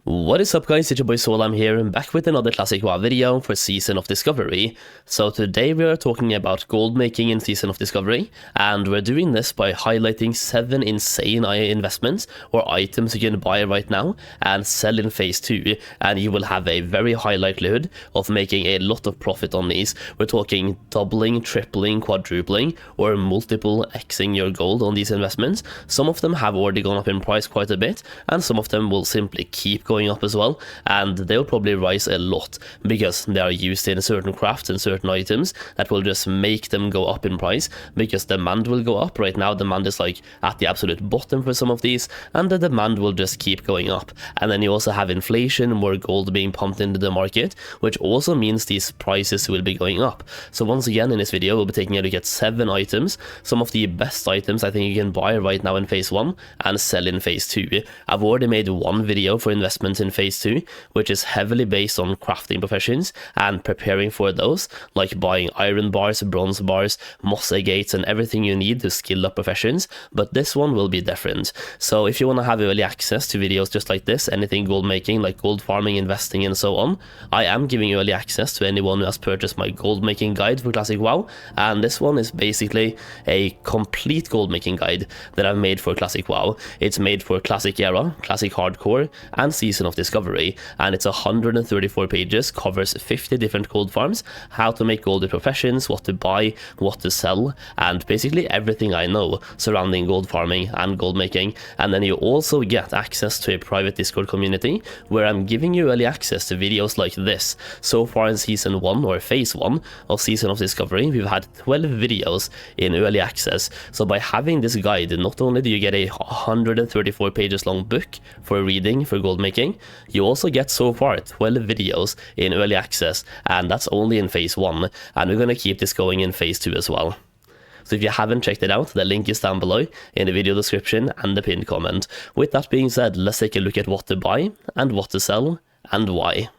What is up guys, it's your boy Solheim here, and back with another Classic WoW video for Season of Discovery. So today we are talking about gold making in Season of Discovery, and we're doing this by highlighting 7 insane investments or items you can buy right now and sell in Phase 2, and you will have a very high likelihood of making a lot of profit on these. We're talking doubling, tripling, quadrupling, or multiple Xing your gold on these investments. Some of them have already gone up in price quite a bit, and some of them will simply keep going up as well, and they'll probably rise a lot because they are used in certain crafts and certain items that will just make them go up in price because demand will go up. Right now demand is like at the absolute bottom for some of these, and the demand will just keep going up. And then you also have inflation, more gold being pumped into the market, which also means these prices will be going up. So once again in this video we'll be taking a look at 7 items, some of the best items I think you can buy right now in Phase 1 and sell in Phase 2. I've already made one video for investment in Phase 2, which is heavily based on crafting professions and preparing for those, like buying iron bars, bronze bars, moss agates, and everything you need to skill up professions. But this one will be different. So if you want to have early access to videos just like this, anything gold making, like gold farming, investing, and so on, I am giving early access to anyone who has purchased my gold making guide for Classic WoW, and this one is basically a complete gold making guide that I've made for Classic WoW. It's made for Classic Era, Classic Hardcore, and Season of Discovery, and it's 134 pages, covers 50 different gold farms, how to make gold professions, what to buy, what to sell, and basically everything I know surrounding gold farming and gold making. And then you also get access to a private Discord community where I'm giving you early access to videos like this. So far in Season 1 or Phase 1 of Season of Discovery, we've had 12 videos in early access. So by having this guide, not only do you get a 134 pages long book for reading for gold making, you also get so far 12 videos in early access, and that's only in Phase 1, and we're gonna keep this going in Phase 2 as well. So if you haven't checked it out, the link is down below in the video description and the pinned comment. With that being said, let's take a look at what to buy and what to sell and why.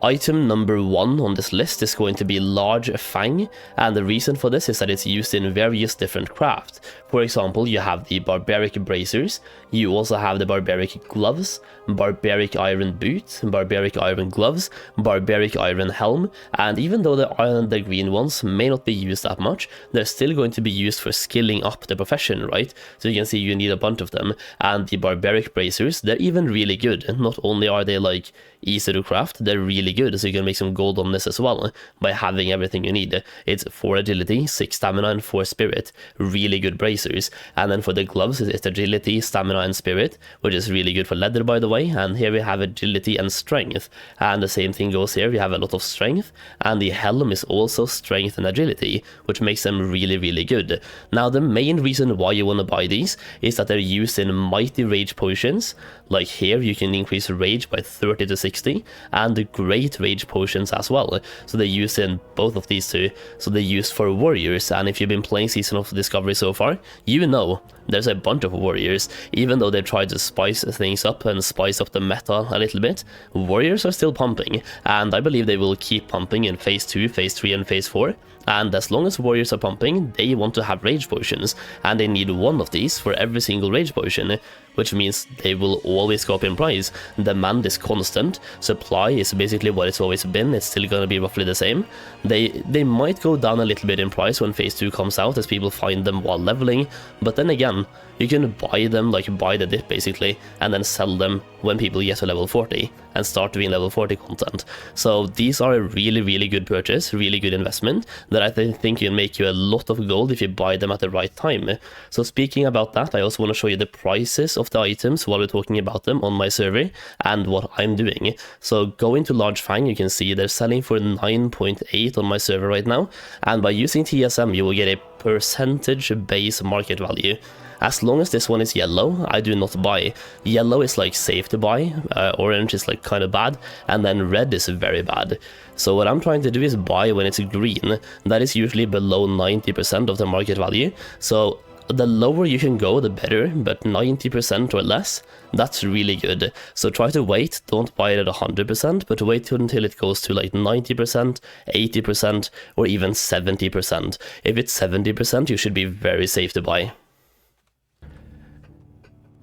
Item number 1 on this list is going to be Large Fang, and the reason for this is that it's used in various different crafts. For example, you have the Barbaric Bracers, you also have the Barbaric Gloves, Barbaric Iron Boot, Barbaric Iron Gloves, Barbaric Iron Helm, and even though the green ones may not be used that much, they're still going to be used for skilling up the profession, right? So you can see you need a bunch of them, and the Barbaric Bracers, they're even really good. Not only are they like easy to craft, they're really good, so you can make some gold on this as well by having everything you need. It's 4 agility, 6 stamina, and 4 spirit, really good bracers. And then for the gloves, it's agility, stamina, and spirit, which is really good for leather, by the way. And here we have agility and strength, and the same thing goes here. We have a lot of strength, and the helm is also strength and agility, which makes them really good. Now the main reason why you want to buy these is that they're used in mighty rage potions. Like here you can increase rage by 30 to 60, and the great rage potions as well. So they're used in both of these two. So they're used for warriors, and if you've been playing Season of Discovery so far, you know there's a bunch of warriors. Even though they try to spice things up and spice up the meta a little bit, warriors are still pumping, and I believe they will keep pumping in Phase 2, Phase 3, and Phase 4. And as long as warriors are pumping, they want to have rage potions, and they need one of these for every single rage potion, which means they will always go up in price. Demand is constant, supply is basically what it's always been, it's still gonna be roughly the same. They might go down a little bit in price when Phase 2 comes out as people find them while leveling, but then again, you can buy them, like buy the dip basically, and then sell them when people get to level 40 and start doing level 40 content. So these are a really good purchase, really good investment that I think can make you a lot of gold if you buy them at the right time. So speaking about that, I also want to show you the prices of the items while we're talking about them on my server and what I'm doing. So going to Large Fang, you can see they're selling for 9.8 on my server right now, and by using TSM you will get a percentage base market value. As long as this one is yellow, I do not buy. Yellow is like safe to buy, orange is like kind of bad, and then red is very bad. So what I'm trying to do is buy when it's green. That is usually below 90% of the market value. So the lower you can go, the better, but 90% or less, that's really good. So try to wait, don't buy it at 100%, but wait until it goes to like 90%, 80%, or even 70%. If it's 70%, you should be very safe to buy.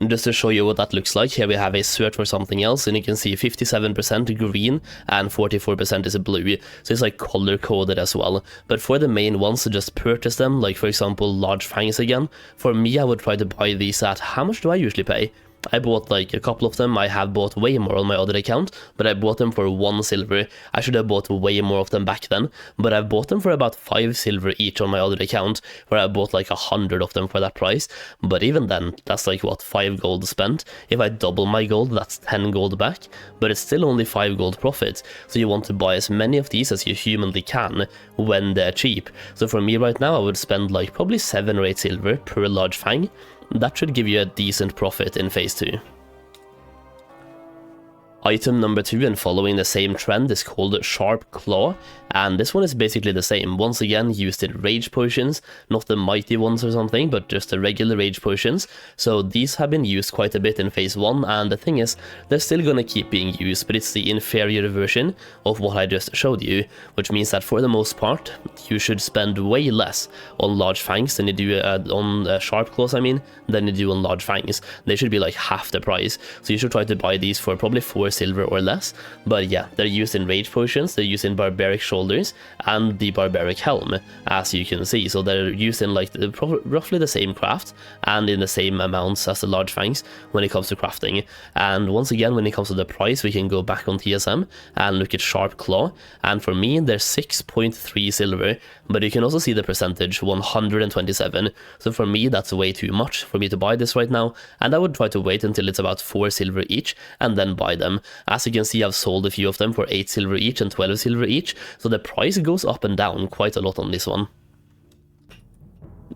Just to show you what that looks like, here we have a search for something else, and you can see 57% green and 44% is blue, so it's like color coded as well. But for the main ones, to just purchase them, like for example large fangs again, for me I would try to buy these at, how much do I usually pay? I bought like a couple of them. I have bought way more on my other account, but I bought them for 1 silver. I should have bought way more of them back then, but I bought them for about 5 silver each on my other account, where I bought like 100 of them for that price. But even then, that's like what, 5 gold spent. If I double my gold, that's 10 gold back, but it's still only 5 gold profit. So you want to buy as many of these as you humanly can when they're cheap. So for me right now, I would spend like probably 7 or 8 silver per large fang. That should give you a decent profit in phase 2. Item number 2, and following the same trend, is called Sharp Claw, and this one is basically the same. Once again, used in rage potions, not the mighty ones or something, but just the regular rage potions. So these have been used quite a bit in phase 1, and the thing is, they're still gonna keep being used, but it's the inferior version of what I just showed you, which means that for the most part, you should spend way less on large fangs than you do on sharp claws, than you do on large fangs. They should be like half the price, so you should try to buy these for probably 4 silver or less. But yeah, they're used in rage potions, they're used in barbaric shoulders and the barbaric helm, as you can see. So they're used in like roughly the same craft and in the same amounts as the large fangs when it comes to crafting. And once again, when it comes to the price, we can go back on TSM and look at Sharp Claw, and for me they're 6.3 silver, but you can also see the percentage, 127. So for me that's way too much for me to buy this right now, and I would try to wait until it's about 4 silver each and then buy them. As you can see, I've sold a few of them for 8 silver each and 12 silver each, so the price goes up and down quite a lot on this one.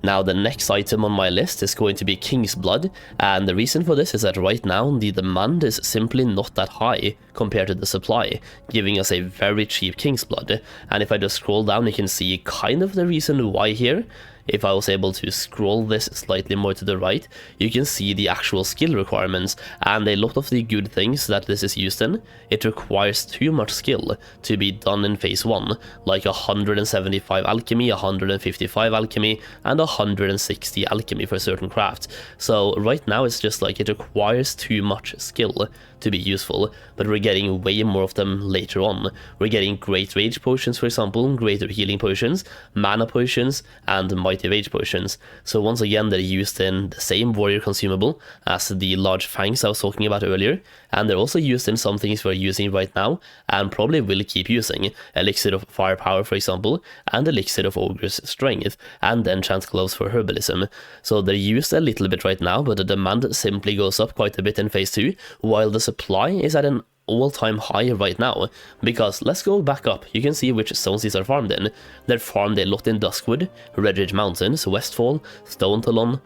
Now the next item on my list is going to be King's Blood, and the reason for this is that right now the demand is simply not that high compared to the supply, giving us a very cheap King's Blood. And if I just scroll down, you can see kind of the reason why here. If I was able to scroll this slightly more to the right, you can see the actual skill requirements, and a lot of the good things that this is used in, it requires too much skill to be done in phase 1, like 175 alchemy, 155 alchemy, and 160 alchemy for certain crafts. So right now it's just like it requires too much skill to be useful, but we're getting way more of them later on. We're getting great rage potions, for example, greater healing potions, mana potions, and mighty rage potions. So once again, they're used in the same warrior consumable as the large fangs I was talking about earlier, and they're also used in some things we're using right now and probably will keep using: elixir of firepower, for example, and elixir of ogre's strength, and enchant gloves for herbalism. So they're used a little bit right now, but the demand simply goes up quite a bit in phase 2, while the supply is at an all-time high right now, because let's go back up. You can see which zones these are farmed in. They're farmed a lot in Duskwood, Redridge Mountains, Westfall, Stone Talon,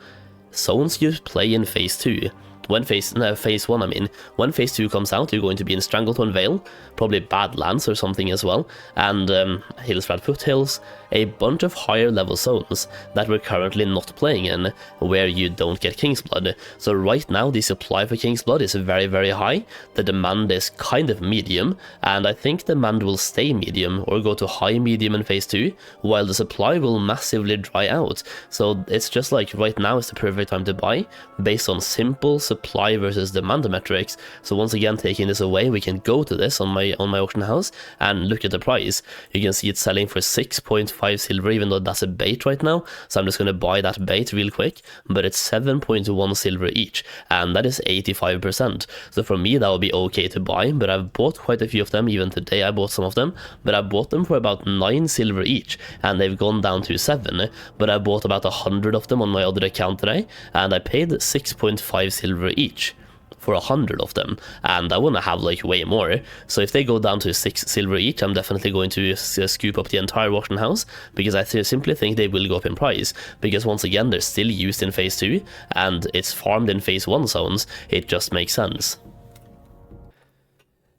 zones you play in phase 2. When phase 1, when phase 2 comes out, you're going to be in Stranglethorn Vale, probably Badlands or something as well, and Hillsbrad Foothills, a bunch of higher level zones that we're currently not playing in, where you don't get King's Blood. So right now the supply for King's Blood is very, very high, the demand is kind of medium, and I think demand will stay medium or go to high medium in phase 2, while the supply will massively dry out. So it's just like right now is the perfect time to buy, based on simple supply versus demand metrics. So once again, taking this away, we can go to this on my auction house and look at the price. You can see it's selling for 6.5 silver, even though that's a bait right now, so I'm just going to buy that bait real quick, but it's 7.1 silver each, and that is 85%. So for me that would be okay to buy, but I've bought quite a few of them. Even today I bought some of them, but I bought them for about 9 silver each, and they've gone down to 7, but I bought about 100 of them on my other account today, and I paid 6.5 silver each for 100 of them, and I want to have like way more. So if they go down to 6 silver each, I'm definitely going to scoop up the entire auction house, because I simply think they will go up in price, because once again they're still used in phase 2 and it's farmed in phase 1 zones. It just makes sense.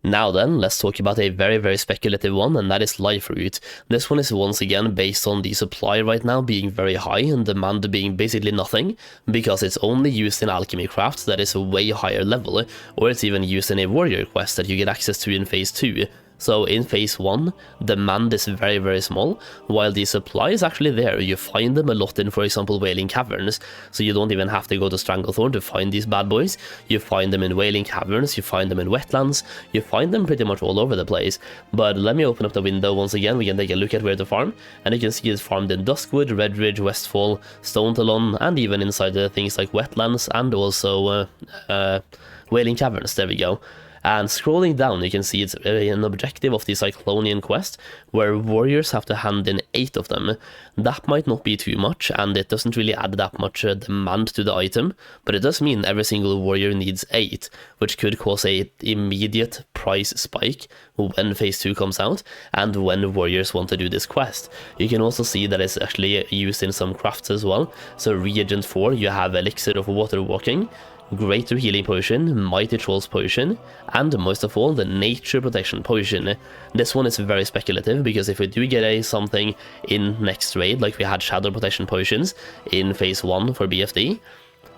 Now then, let's talk about a very, very speculative one, and that is Life Root. This one is once again based on the supply right now being very high and demand being basically nothing, because it's only used in alchemy crafts that is a way higher level, or it's even used in a warrior quest that you get access to in phase 2. So in phase 1, demand is very, very small, while the supply is actually there. You find them a lot in, for example, Wailing Caverns, so you don't even have to go to Stranglethorn to find these bad boys. You find them in Wailing Caverns, you find them in wetlands, you find them pretty much all over the place. But let me open up the window once again, we can take a look at where to farm, and you can see it's farmed in Duskwood, Redridge, Westfall, Stone Talon, and even inside the things like wetlands and also Wailing Caverns. There we go. And scrolling down, you can see it's an objective of the Cyclonian quest, where warriors have to hand in 8 of them. That might not be too much, and it doesn't really add that much demand to the item, but it does mean every single warrior needs 8, which could cause a immediate price spike when phase 2 comes out, and when warriors want to do this quest. You can also see that it's actually used in some crafts as well. So Reagent 4, you have Elixir of Water Walking, Greater Healing Potion, Mighty Trolls Potion, and most of all, the Nature Protection Potion. This one is very speculative, because if we do get something in next raid, like we had Shadow Protection Potions in phase 1 for BFD,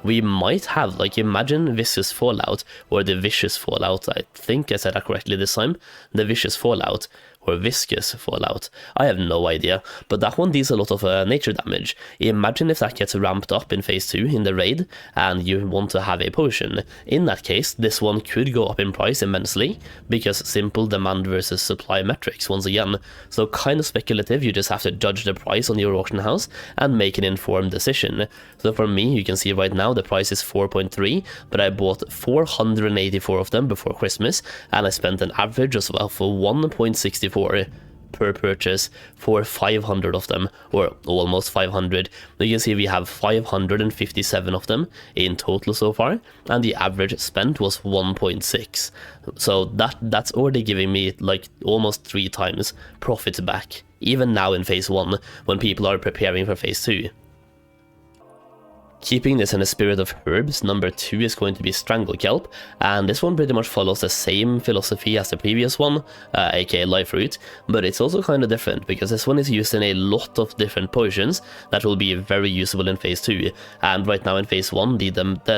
we might have, like, imagine Vicious Fallout, or the Vicious Fallout, I think I said that correctly this time, the Vicious Fallout, or Viscous Fallout, I have no idea, but that one deals a lot of nature damage. Imagine if that gets ramped up in phase 2 in the raid, and you want to have a potion. In that case, this one could go up in price immensely, because simple demand versus supply metrics once again. So kind of speculative, you just have to judge the price on your auction house, and make an informed decision. So for me, you can see right now the price is 4.3, but I bought 484 of them before Christmas, and I spent an average as well for 1.64 per purchase for 500 of them, or almost 500. You can see we have 557 of them in total so far, and the average spent was 1.6. So that's already giving me like almost 3 times profits back, even now in phase 1 when people are preparing for phase 2. Keeping this in the spirit of herbs, number 2 is going to be Strangle kelp, and this one pretty much follows the same philosophy as the previous one, aka Life Root, but it's also kind of different, because this one is used in a lot of different potions that will be very usable in phase 2, and right now in phase 1 the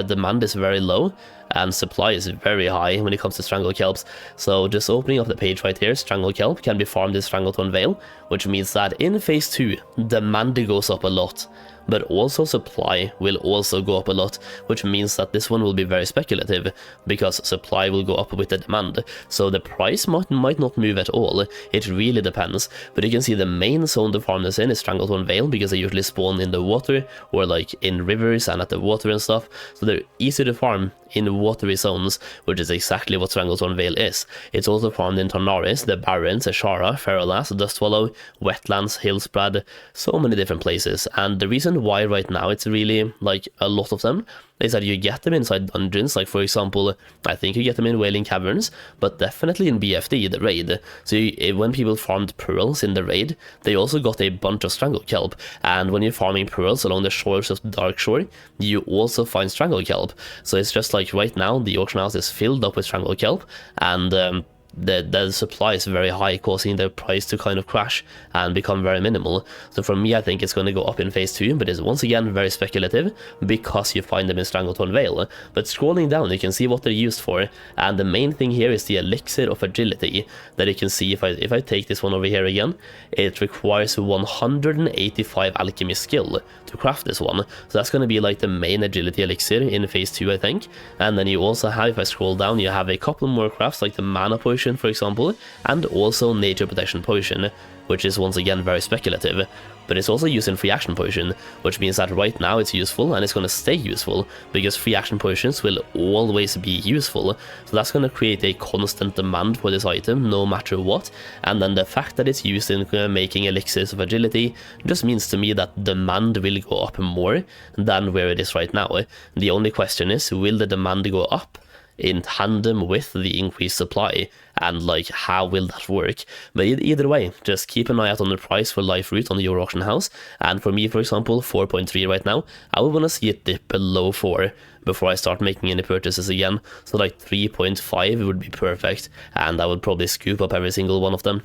demand is very low, and supply is very high when it comes to Strangle kelps. So just opening up the page right here, Strangle kelp can be farmed in Stranglethorn Vale, which means that in phase 2 demand goes up a lot, but also supply will also go up a lot, which means that this one will be very speculative, because supply will go up with the demand, so the price might not move at all. It really depends, but you can see the main zone to farm this in is Stranglethorn Vale, because they usually spawn in the water, or like in rivers and at the water and stuff, so they're easy to farm in watery zones, which is exactly what Stranglethorn Vale is. It's also farmed in Tornaris, the Barrens, Ashara, Ferrolas, Dustwallow, Wetlands, Hillspread, so many different places, and the reason why right now it's really like a lot of them is that you get them inside dungeons, like for example, I think you get them in Wailing Caverns, but definitely in BFD, the raid. So when people farmed pearls in the raid, they also got a bunch of Strangle kelp, and when you're farming pearls along the shores of Darkshore, you also find Strangle kelp. So it's just like right now, the auction house is filled up with Strangle kelp, and the supply is very high, causing the price to kind of crash and become very minimal. So for me, I think it's going to go up in phase 2, but it's once again very speculative, because you find them in Stranglethorn Vale. But scrolling down, you can see what they're used for, and the main thing here is the Elixir of Agility, that you can see if I take this one over here again, it requires 185 alchemy skill to craft this one. So that's going to be like the main agility elixir in phase 2, I think. And then you also have, if I scroll down, you have a couple more crafts like the mana potion, for example, and also nature protection potion, which is once again very speculative, but it's also used in free action potion, which means that right now it's useful, and it's going to stay useful, because free action potions will always be useful. So that's going to create a constant demand for this item no matter what, and then the fact that it's used in making elixirs of agility just means to me that demand will go up more than where it is right now. The only question is, will the demand go up in tandem with the increased supply, and like how will that work? But either way, just keep an eye out on the price for Life Root on your auction house, and for me, for example, 4.3 right now, I would want to see it dip below 4 before I start making any purchases again. So like 3.5 would be perfect, and I would probably scoop up every single one of them.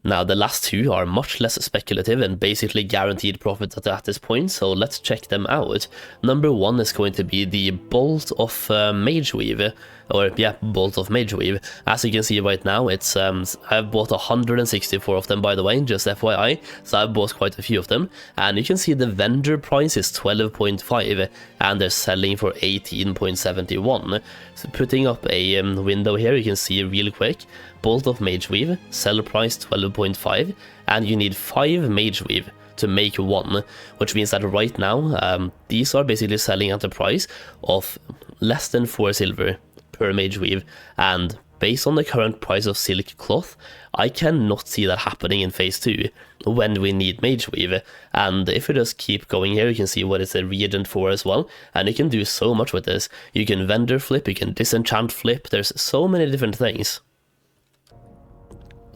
Now the last two are much less speculative and basically guaranteed profit at this point, so let's check them out. Number one is going to be the Bolt of Mageweave, or yeah, Bolt of Mageweave. As you can see right now, it's I've bought 164 of them, by the way, just FYI, so I've bought quite a few of them, and you can see the vendor price is 12.5 and they're selling for 18.71. So putting up a window here, you can see real quick, Bolt of Mageweave, sell price 12.5, and you need 5 Mageweave to make one, which means that right now these are basically selling at a price of less than 4 silver per Mageweave, and based on the current price of silk cloth, I cannot see that happening in phase 2 when we need Mageweave. And if we just keep going here, you can see what it's a reagent for as well, and you can do so much with this. You can vendor flip, you can disenchant flip, there's so many different things.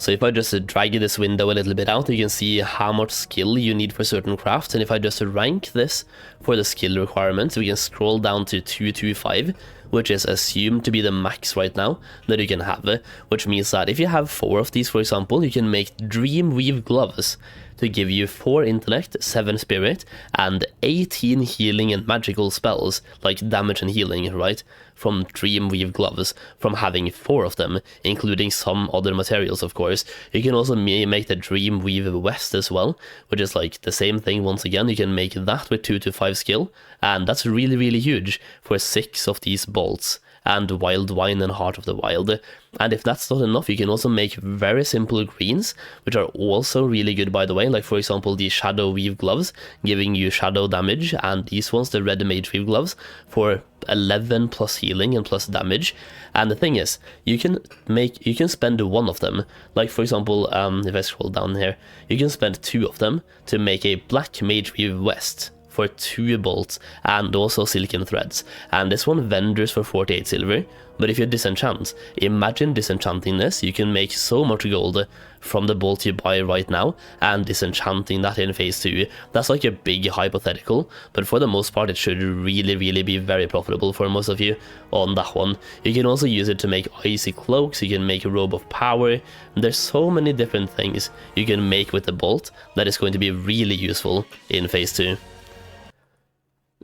So if I just drag this window a little bit out, you can see how much skill you need for certain crafts, and if I just rank this for the skill requirements, we can scroll down to 225, which is assumed to be the max right now that you can have, which means that if you have 4 of these, for example, you can make Dreamweave gloves to give you 4 intellect, 7 spirit, and 18 healing and magical spells, like damage and healing, right? From Dreamweave gloves, from having 4 of them, including some other materials, of course. You can also make the Dreamweave vest as well, which is like the same thing once again. You can make that with 2 to 5 skill, and that's really, really huge for 6 of these bolts, and Wild Wine and Heart of the Wild. And if that's not enough, you can also make very simple greens, which are also really good, by the way, like for example the Shadow Weave gloves, giving you shadow damage, and these ones, the Red Mage Weave gloves, for 11 plus healing and plus damage. And the thing is, you can spend 1 of them, like for example, if I scroll down here, you can spend 2 of them to make a Black Mage Weave vest for 2 bolts and also silken threads, and this one vendors for 48 silver. But if you disenchant, imagine disenchanting this, you can make so much gold from the bolt you buy right now and disenchanting that in phase 2. That's like a big hypothetical, but for the most part it should really be very profitable for most of you on that one. You can also use it to make icy cloaks, you can make a robe of power, there's so many different things you can make with the bolt that is going to be really useful in phase 2.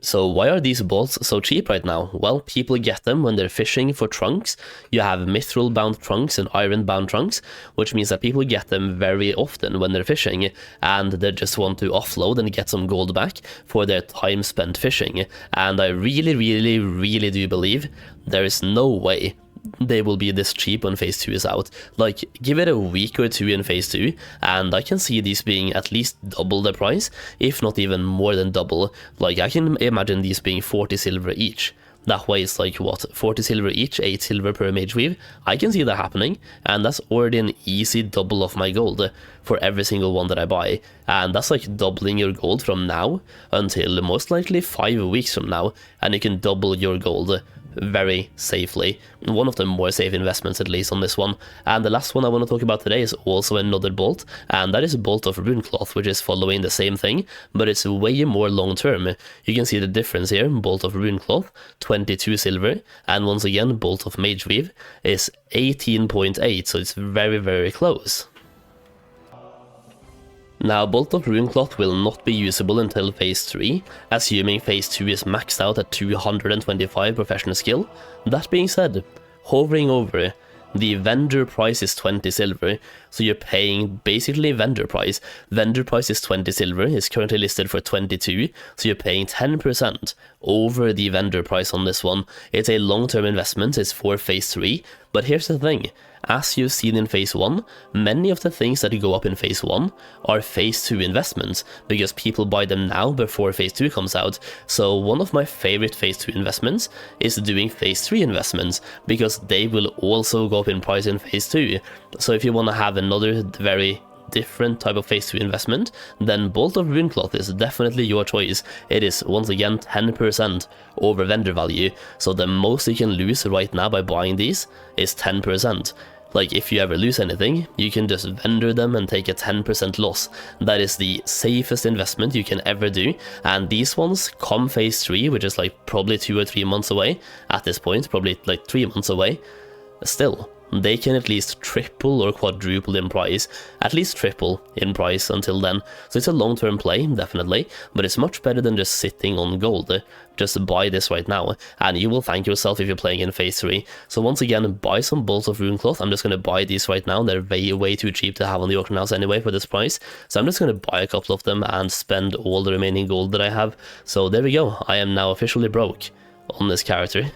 So why are these bolts so cheap right now? Well, people get them when they're fishing for trunks. You have mithril bound trunks and iron bound trunks, which means that people get them very often when they're fishing, and they just want to offload and get some gold back for their time spent fishing. And I really do believe there is no way they will be this cheap when phase 2 is out. Like, give it a week or 2 in phase 2 and I can see these being at least double the price, if not even more than double. Like, I can imagine these being 40 silver each. That way it's like, what, 40 silver each, 8 silver per Mageweave? I can see that happening, and that's already an easy double of my gold for every single one that I buy. And that's like doubling your gold from now until most likely 5 weeks from now, and you can double your gold very safely. One of the more safe investments, at least on this one. And the last one I want to talk about today is also another bolt, and that is a bolt of runecloth, which is following the same thing, but it's way more long term. You can see the difference here. Bolt of runecloth, 22 silver, and once again bolt of mageweave is 18.8, so it's very close. Now, Bolt of Runecloth will not be usable until phase 3, assuming phase 2 is maxed out at 225 professional skill. That being said, hovering over, the vendor price is 20 silver, so you're paying basically vendor price. Vendor price is 20 silver, it's currently listed for 22, so you're paying 10% over the vendor price on this one. It's a long-term investment, it's for phase 3, but here's the thing. As you've seen in phase 1, many of the things that go up in phase 1 are phase 2 investments, because people buy them now before phase 2 comes out. So one of my favorite phase 2 investments is doing phase 3 investments, because they will also go up in price in phase 2. So if you want to have another very different type of phase 2 investment, then Bolt of Runecloth is definitely your choice. It is once again 10% over vendor value, so the most you can lose right now by buying these is 10%. Like, if you ever lose anything, you can just vendor them and take a 10% loss. That is the safest investment you can ever do, and these ones come phase 3, which is like probably 2 or 3 months away at this point, probably like 3 months away. Still, they can at least triple or quadruple in price, at least triple in price until then. So it's a long-term play, definitely, but it's much better than just sitting on gold. Just buy this right now, and you will thank yourself if you're playing in phase 3. So once again, buy some bolts of runecloth. I'm just going to buy these right now. They're way too cheap to have on the auction house anyway for this price. So I'm just going to buy a couple of them and spend all the remaining gold that I have. So there we go. I am now officially broke on this character.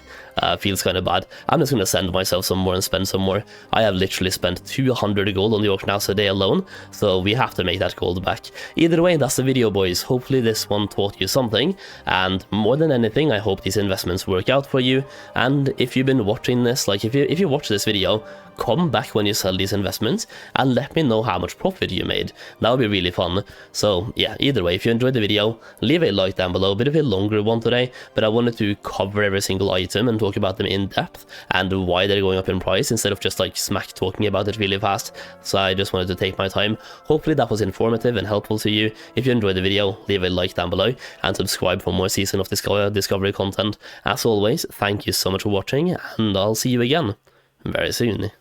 Feels kind of bad. I'm just going to send myself some more and spend some more. I have literally spent 200 gold on the auction house a day alone, so we have to make that gold back. Either way, that's the video, boys. Hopefully this one taught you something, and more than anything, I hope these investments work out for you. And if you've been watching this, like if you watch this video, come back when you sell these investments and let me know how much profit you made. That would be really fun. So yeah, either way, if you enjoyed the video, leave a like down below. A bit of a longer one today, but I wanted to cover every single item and talk about them in depth and why they're going up in price instead of just like smack talking about it really fast. So I just wanted to take my time. Hopefully that was informative and helpful to you. If you enjoyed the video, leave a like down below and subscribe for more Season of Discovery content. As always, thank you so much for watching, and I'll see you again very soon.